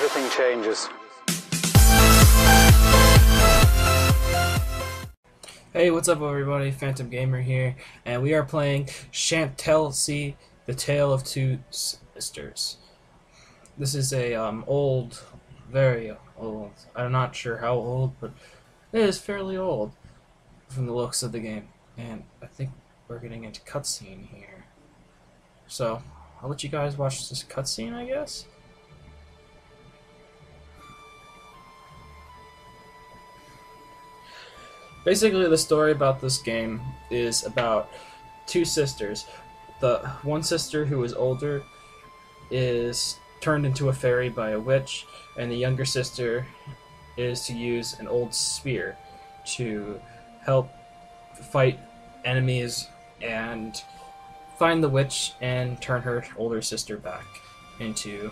everything changes. Hey, what's up everybody? Phantom Gamer here, and we are playing Chantelise, The Tale of Two Sisters. This is a old, very old, I'm not sure how old, but it is fairly old from the looks of the game. And I think we're getting into cutscene here. So, I'll let you guys watch this cutscene, I guess? Basically, the story about this game is about two sisters. The one sister, who is older, is turned into a fairy by a witch, and the younger sister is to use an old spear to help fight enemies and find the witch and turn her older sister back into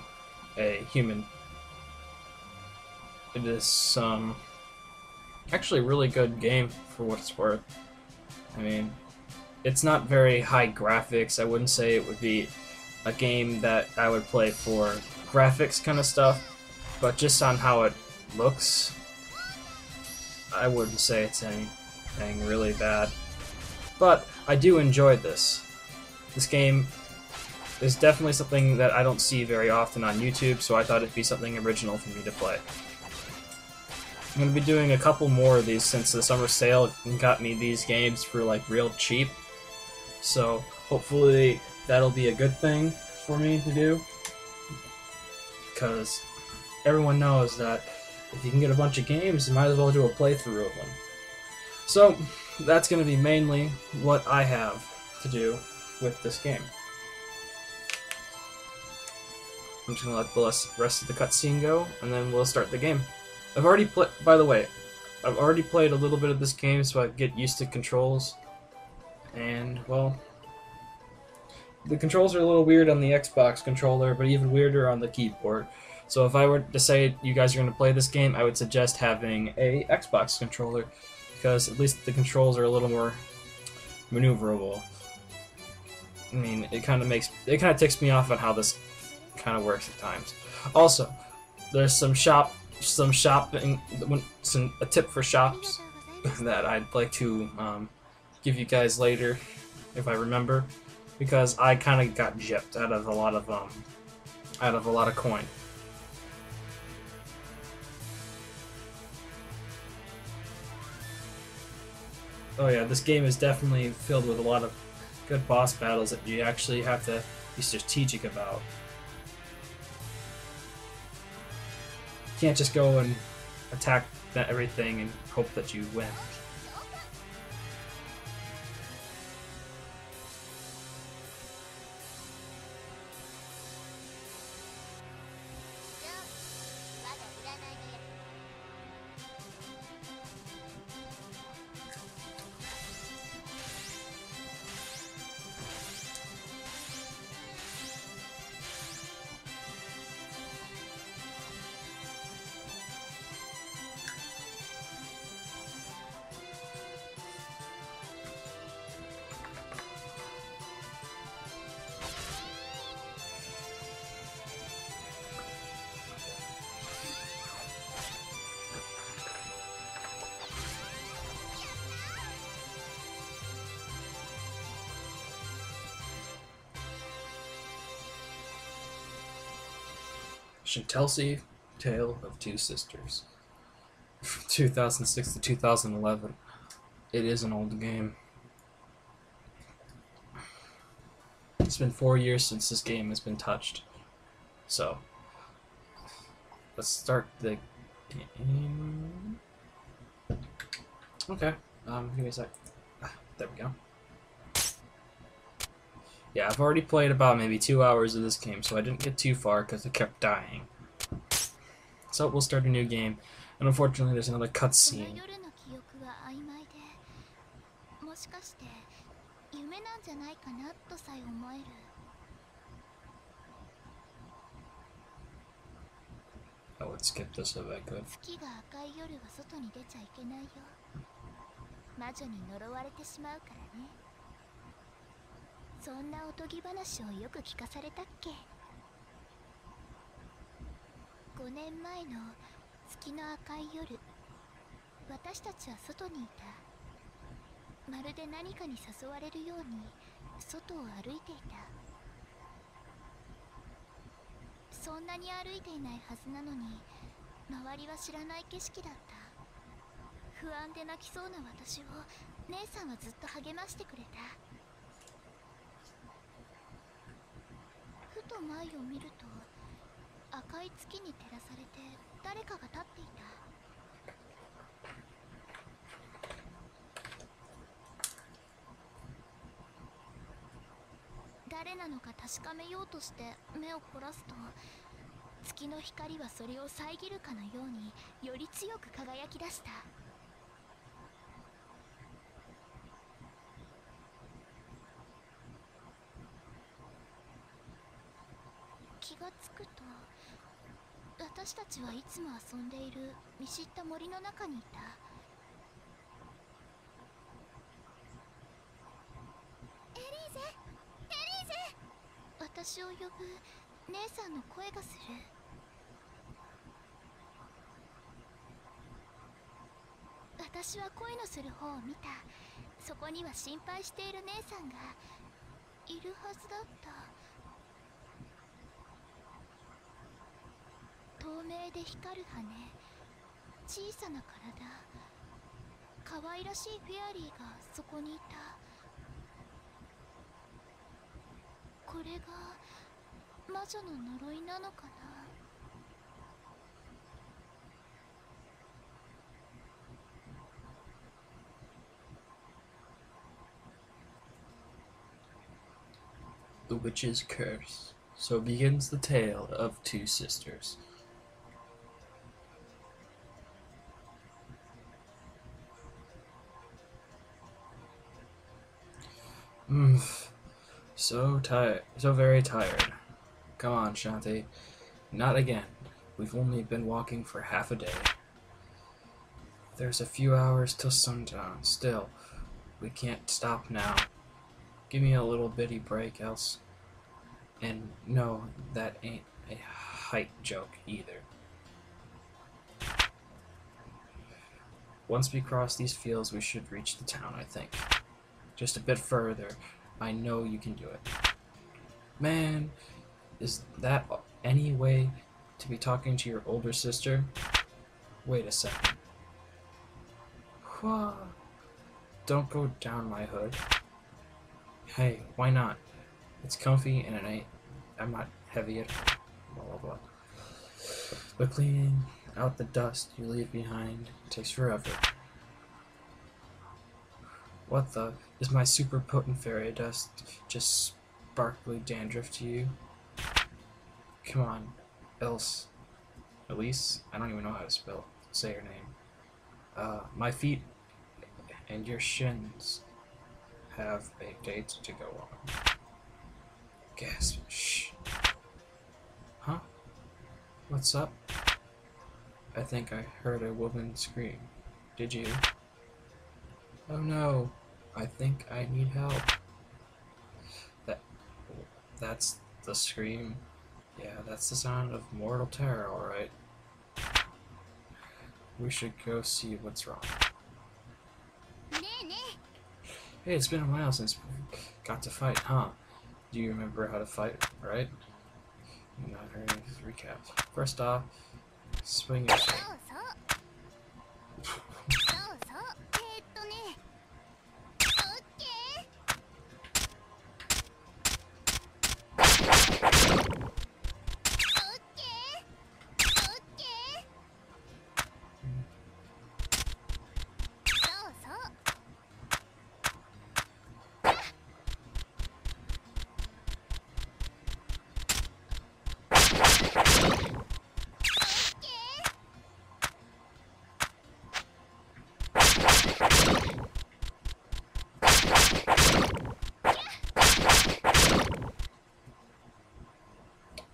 a human. It is actually a really good game for what it's worth. I mean, it's not very high graphics. I wouldn't say it would be a game that I would play for graphics kind of stuff, but just on how it looks, I wouldn't say it's anything really bad. But I do enjoy this. This game is definitely something that I don't see very often on YouTube, so I thought it'd be something original for me to play. I'm going to be doing a couple more of these since the summer sale got me these games for like real cheap. So hopefully that'll be a good thing for me to do. Because everyone knows that if you can get a bunch of games, you might as well do a playthrough of them. So that's going to be mainly what I have to do with this game. I'm just going to let the rest of the cutscene go, and then we'll start the game. I've already played, by the way, I've already played a little bit of this game so I get used to controls. And, well, the controls are a little weird on the Xbox controller, but even weirder on the keyboard. So if I were to say you guys are going to play this game, I would suggest having a Xbox controller, because at least the controls are a little more maneuverable. I mean, it kind of ticks me off on how this kind of works at times. Also, there's a tip for shops that I'd like to give you guys later, if I remember, because I kind of got gypped out of a lot of coin. Oh yeah, this game is definitely filled with a lot of good boss battles that you actually have to be strategic about. You can't just go and attack everything and hope that you win. Chantelise, Tale of Two Sisters. 2006 to 2011. It is an old game. It's been 4 years since this game has been touched. So, let's start the game. Okay, give me a sec. There we go. Yeah, I've already played about maybe 2 hours of this game, so I didn't get too far because I kept dying. So we'll start a new game, and unfortunately there's another cutscene. I would skip this if I could. そんなおとぎ話をよく聞かされたっけ。ご年前の月の赤い夜、私たちは外にいた。まるで何かに誘われるように外を歩いていた。そんなに歩いていないはずなのに、周りは知らない景色だった。不安で泣きそうな私を姉さんはずっと励ましてくれた。ふと前を見ると、赤い月に照らされて誰かが立っていた。誰なのか確かめようとして目を凝らすと、月の光はそれを遮るかのようにより強く輝き出した。気がつくと、私たちはいつも遊んでいる見知った森の中にいた。エリーゼ、エリーゼ、私を呼ぶ姉さんの声がする。私は恋のする方を見た。そこには心配している姉さんがいるはずだった。透明で光る羽、小さな体、可愛らしいフェアリーがそこにいた。これが魔女の呪いなのかな。The witch's curse. So begins the tale of two sisters. So tired. So very tired. Come on, Shanti. Not again. We've only been walking for half a day. There's a few hours till sundown. Still, we can't stop now. Give me a little bitty break, else. And no, that ain't a height joke either. Once we cross these fields, we should reach the town, I think. Just a bit further. I know you can do it. Man, is that any way to be talking to your older sister? Wait a second. Don't go down my hood. Hey, why not? It's comfy and I'm not heavy at all. Blah blah blah. But cleaning out the dust you leave behind takes forever. What the? Is my super potent fairy dust just sparkly dandruff to you? Come on, Elise. I don't even know how to say your name. My feet and your shins have a date to go on. Gasp. Shh. Huh? What's up? I think I heard a woman scream. Did you? Oh no. I think I need help. That's the scream. Yeah, that's the sound of mortal terror, alright. We should go see what's wrong. Hey, it's been a while since we got to fight, huh? Do you remember how to fight, right? Not hearing this recap. First off, swing your sword.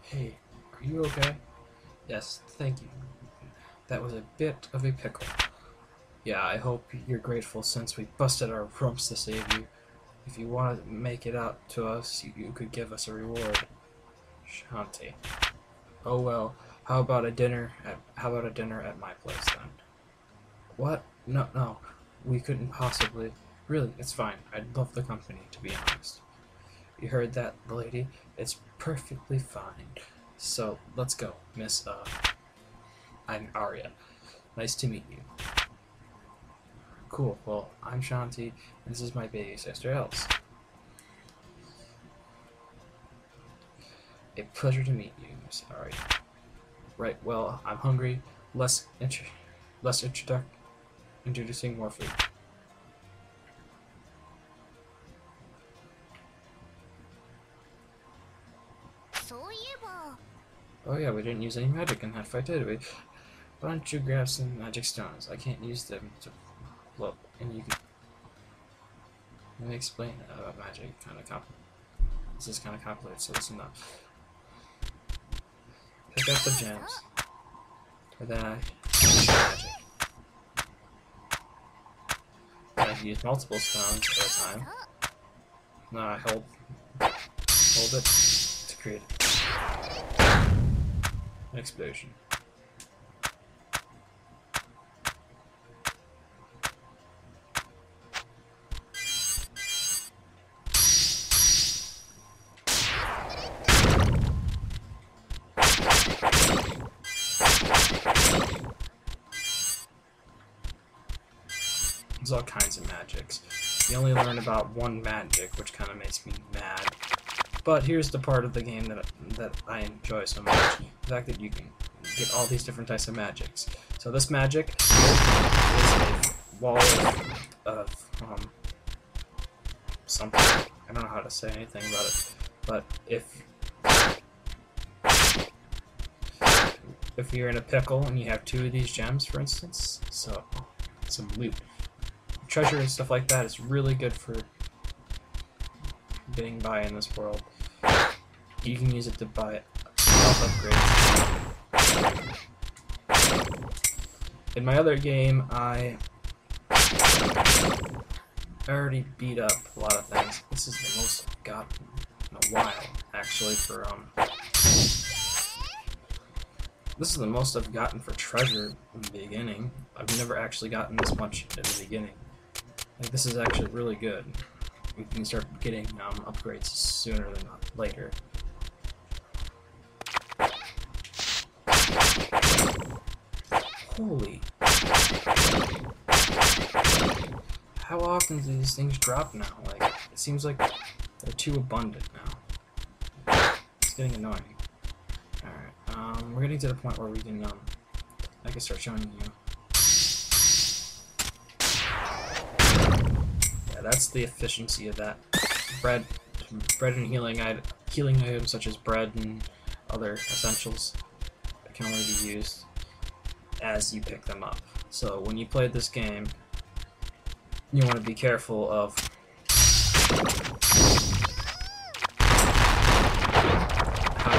Hey, are you okay? Yes, thank you. That was a bit of a pickle. Yeah, I hope you're grateful since we busted our rumps to save you. If you want to make it out to us, you could give us a reward. Shanti. Oh well, How about a dinner at my place then? What? No, no. We couldn't possibly. Really, it's fine. I'd love the company, to be honest. You heard that, lady? It's perfectly fine. So, let's go, Miss, I'm Arya. Nice to meet you. Cool, well, I'm Shanti, and this is my baby sister, Else. A pleasure to meet you, Miss Arya. Right, well, I'm hungry. Less introducing more food. Oh yeah, we didn't use any magic in that fight, did we? Why don't you grab some magic stones? I can't use them to blow, and you can... Let me explain about magic. This is kind of complicated, so listen up. Pick up the gems, and then I use magic. And I can use multiple stones at a time. Now I hold it to create an explosion. There's all kinds of magics. You only learn about one magic, which kind of makes me mad. But here's the part of the game that I enjoy so much: the fact that you can get all these different types of magics. So this magic is a wall of something. I don't know how to say anything about it, but if you're in a pickle and you have 2 of these gems, for instance, so some loot. Treasure and stuff like that is really good for getting by in this world. You can use it to buy health upgrades. In my other game, I already beat up a lot of things. This is the most I've gotten in a while, actually, for this is the most I've gotten for treasure in the beginning. I've never actually gotten this much in the beginning. Like, this is actually really good. We can start getting upgrades sooner than later. Holy. How often do these things drop now? Like, it seems like they're too abundant now. It's getting annoying. Alright, we're getting to the point where we can, I can start showing you. That's the efficiency of that. Bread and healing items such as bread and other essentials that can only be used as you pick them up. So when you play this game, you want to be careful of how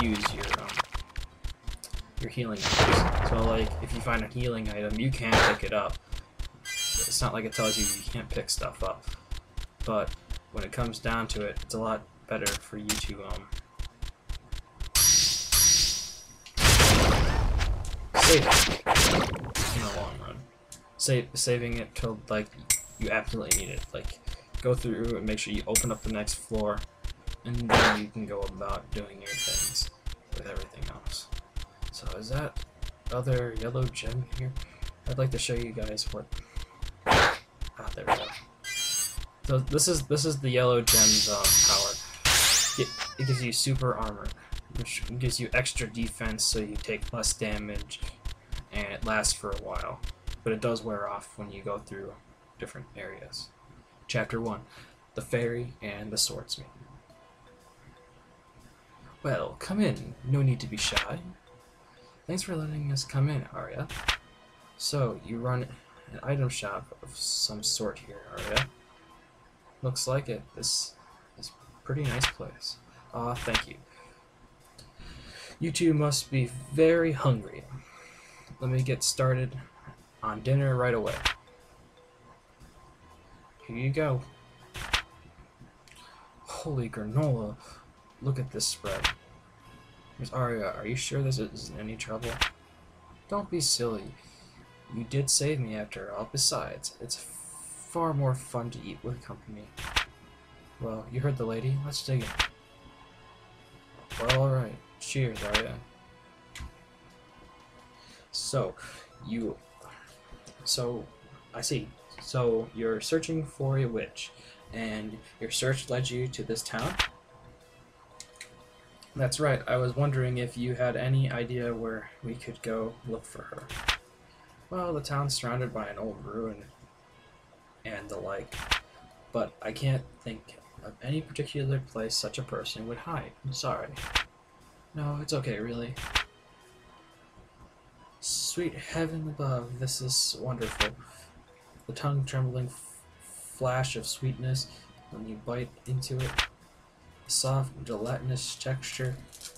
you use your healing items. So like, if you find a healing item, you can pick it up. It's not like it tells you can't pick stuff up, but when it comes down to it, it's a lot better for you to save it in the long run. Saving it till like you absolutely need it. Like, go through and make sure you open up the next floor, and then you can go about doing your things with everything else. So is that other yellow gem here? I'd like to show you guys what. Ah, there we go. So this is the yellow gem's power. It gives you super armor, which gives you extra defense, so you take less damage, and it lasts for a while. But it does wear off when you go through different areas. Chapter 1: The Fairy and the Swordsman. Well, come in. No need to be shy. Thanks for letting us come in, Arya. So, you run an item shop of some sort here, Arya. Looks like it. This is a pretty nice place. Aw, thank you. You two must be very hungry. Let me get started on dinner right away. Here you go. Holy granola. Look at this spread. Miss Arya, are you sure this isn't any trouble? Don't be silly. You did save me after all. Besides, it's far more fun to eat with company. Well, you heard the lady. Let's dig in. Well, alright. Cheers, Arya. So, you... So, I see. So, you're searching for a witch, and your search led you to this town? That's right. I was wondering if you had any idea where we could go look for her. Well, the town's surrounded by an old ruin and the like, but I can't think of any particular place such a person would hide. I'm sorry. No, it's okay, really. Sweet heaven above, this is wonderful. The tongue-trembling flash of sweetness when you bite into it. The soft, gelatinous texture.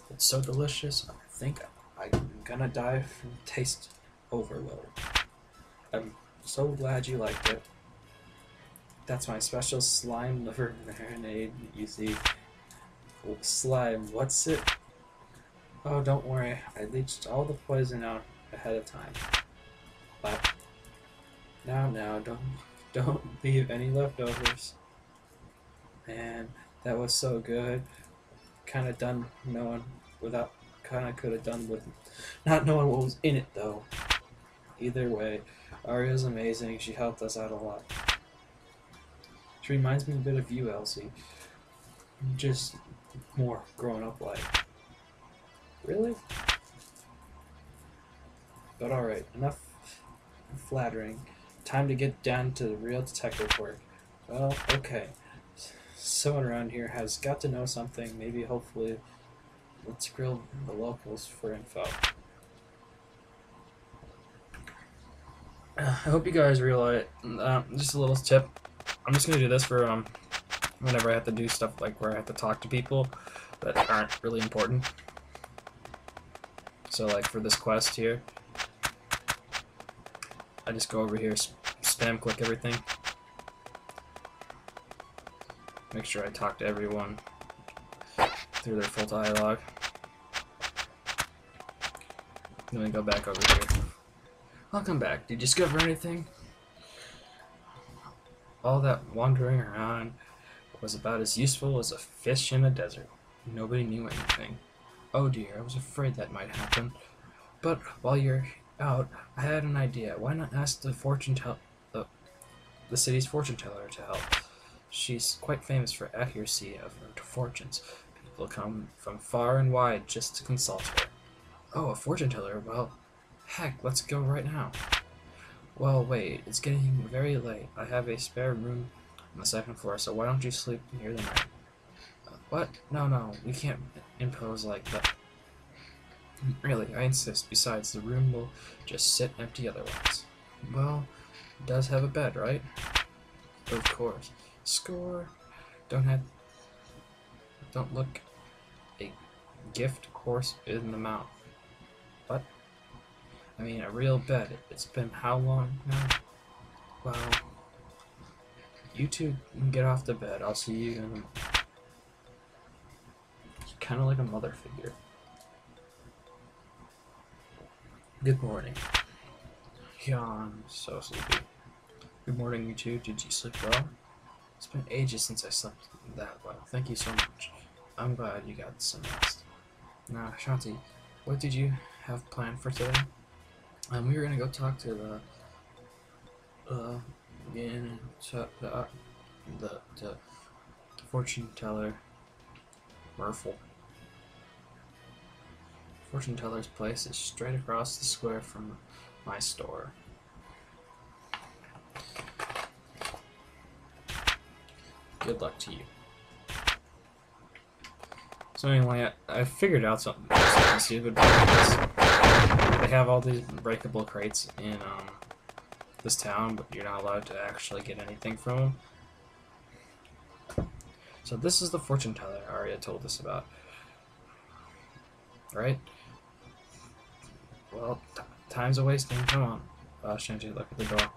It's so delicious, I think I'm gonna die from taste overload. I'm so glad you liked it. That's my special slime liver marinade, you see. Slime, what's it? Oh, don't worry, I leached all the poison out ahead of time. But now, don't leave any leftovers. Man, that was so good. Kinda done knowing without, kinda could have done with not knowing what was in it though. Either way, Arya's amazing. She helped us out a lot. She reminds me a bit of you, Elsie. Just more grown up like. Really? But alright, enough flattering. Time to get down to the real detective work. Well, okay. Someone around here has got to know something. Maybe, hopefully, let's grill the locals for info. I hope you guys realize, just a little tip, I'm just going to do this for whenever I have to do stuff like where I have to talk to people that aren't really important. So like for this quest here, I just go over here, spam click everything, make sure I talk to everyone through their full dialogue, then we go back over here. Welcome back. Did you discover anything? All that wandering around was about as useful as a fish in a desert. Nobody knew anything. Oh dear, I was afraid that might happen. But while you're out, I had an idea. Why not ask the city's fortune teller to help? She's quite famous for accuracy of her fortunes. People come from far and wide just to consult her. Oh, a fortune teller? Well, heck, let's go right now. Well, wait, it's getting very late. I have a spare room on the second floor, so why don't you sleep here tonight? What? No, we can't impose like that. Really, I insist. Besides, the room will just sit empty otherwise. Well, it does have a bed, right? Of course. Score. Don't look a gift horse in the mouth. What? I mean, a real bed. It's been how long now? Well, you two can get off the bed. I'll see you in a moment. Kind of like a mother figure. Good morning. Yeah, I'm so sleepy. Good morning, you two. Did you sleep well? It's been ages since I slept that well. Thank you so much. I'm glad you got some rest. Now, Shanti, what did you have planned for today? We were gonna go talk to the fortune teller, Murphle. Fortune teller's place is straight across the square from my store. Good luck to you. So anyway, I figured out something stupid. They have all these breakable crates in this town, but you're not allowed to actually get anything from them. So this is the fortune teller Arya told us about, right? Well, time's a wasting. Come on. Shanti, look at the door.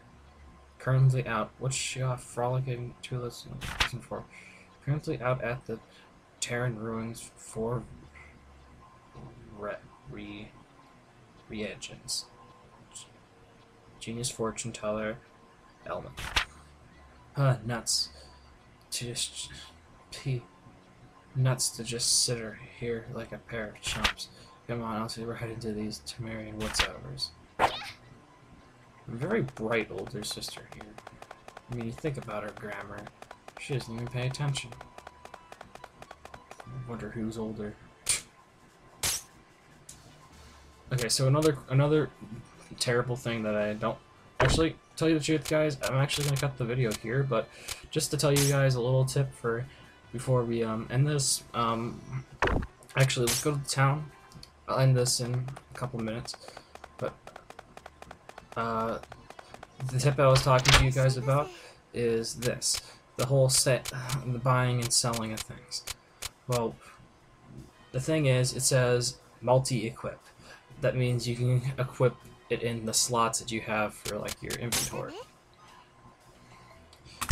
Currently out. What's she off frolicking to listen for? Currently out at the Terran ruins for reagents. Genius fortune teller element. Nuts. Nuts to just sit here like a pair of chumps. Come on, I'll see right into these Temerian whatsoevers. Very bright older sister here. I mean, you think about her grammar. She doesn't even pay attention. I wonder who's older. Okay, so another terrible thing that I don't actually tell you the truth, guys. I'm actually gonna cut the video here, but just to tell you guys a little tip for before we end this. Actually, let's go to the town. I'll end this in a couple minutes, but the tip I was talking to you guys about is this: the whole set, the buying and selling of things. Well, the thing is, it says multi-equip. That means you can equip it in the slots that you have for like your inventory.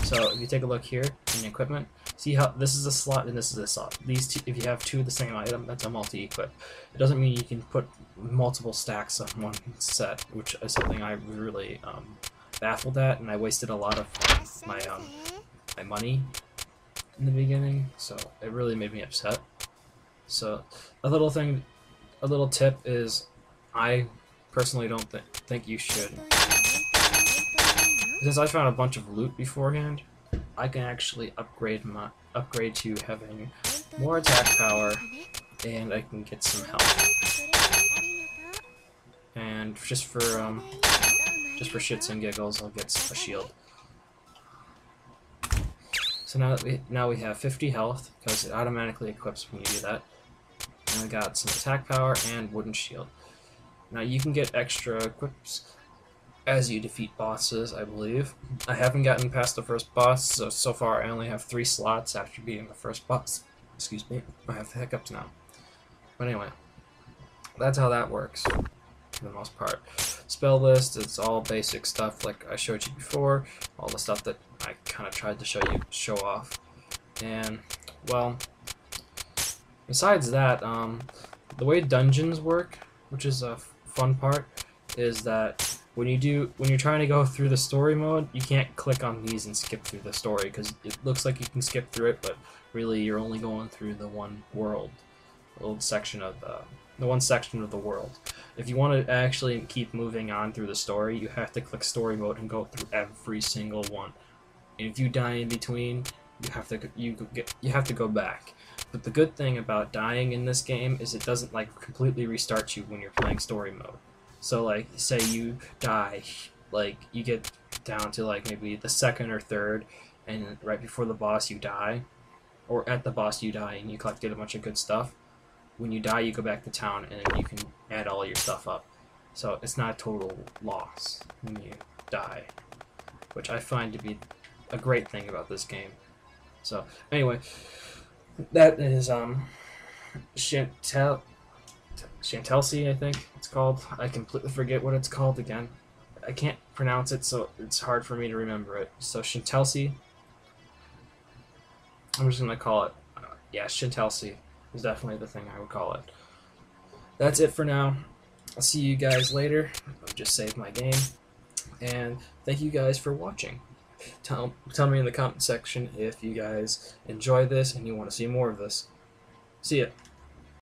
So if you take a look here in equipment, see how this is a slot and this is a slot. These two, if you have two of the same item, that's a multi-equip. It doesn't mean you can put multiple stacks on one set, which is something I really baffled at, and I wasted a lot of my my money in the beginning, so it really made me upset. So a little tip is, I personally don't think you should. Since I found a bunch of loot beforehand, I can actually upgrade to having more attack power, and I can get some health. And just for shits and giggles, I'll get a shield. So now we have 50 health because it automatically equips when you do that. And I got some attack power and wooden shield. Now you can get extra equips as you defeat bosses, I believe. I haven't gotten past the first boss, so far I only have 3 slots after beating the first boss. Excuse me, I have the hiccups now. But anyway, that's how that works for the most part. Spell list, it's all basic stuff like I showed you before, all the stuff that I kind of tried to show off. And, well, besides that, the way dungeons work, which is a fun part, is that when you're trying to go through the story mode, you can't click on these and skip through the story, because it looks like you can skip through it, but really you're only going through the one world, the one section of the world. If you want to actually keep moving on through the story, you have to click story mode and go through every single one. And if you die in between, you have to go back. But the good thing about dying in this game is it doesn't like completely restart you when you're playing story mode. So like, say you die, like you get down to like maybe the second or third, and right before the boss you die, or at the boss you die and you collected a bunch of good stuff. When you die, you go back to town and then you can add all your stuff up. So it's not a total loss when you die, which I find to be a great thing about this game. So anyway, that is Chantelise, I think it's called. I completely forget what it's called again. I can't pronounce it, so it's hard for me to remember it. So Chantelise, I'm just gonna call it, yeah, Chantelise is definitely the thing I would call it. That's it for now. I'll see you guys later. I've just saved my game, and thank you guys for watching. Tell me in the comment section if you guys enjoy this and you want to see more of this. See ya.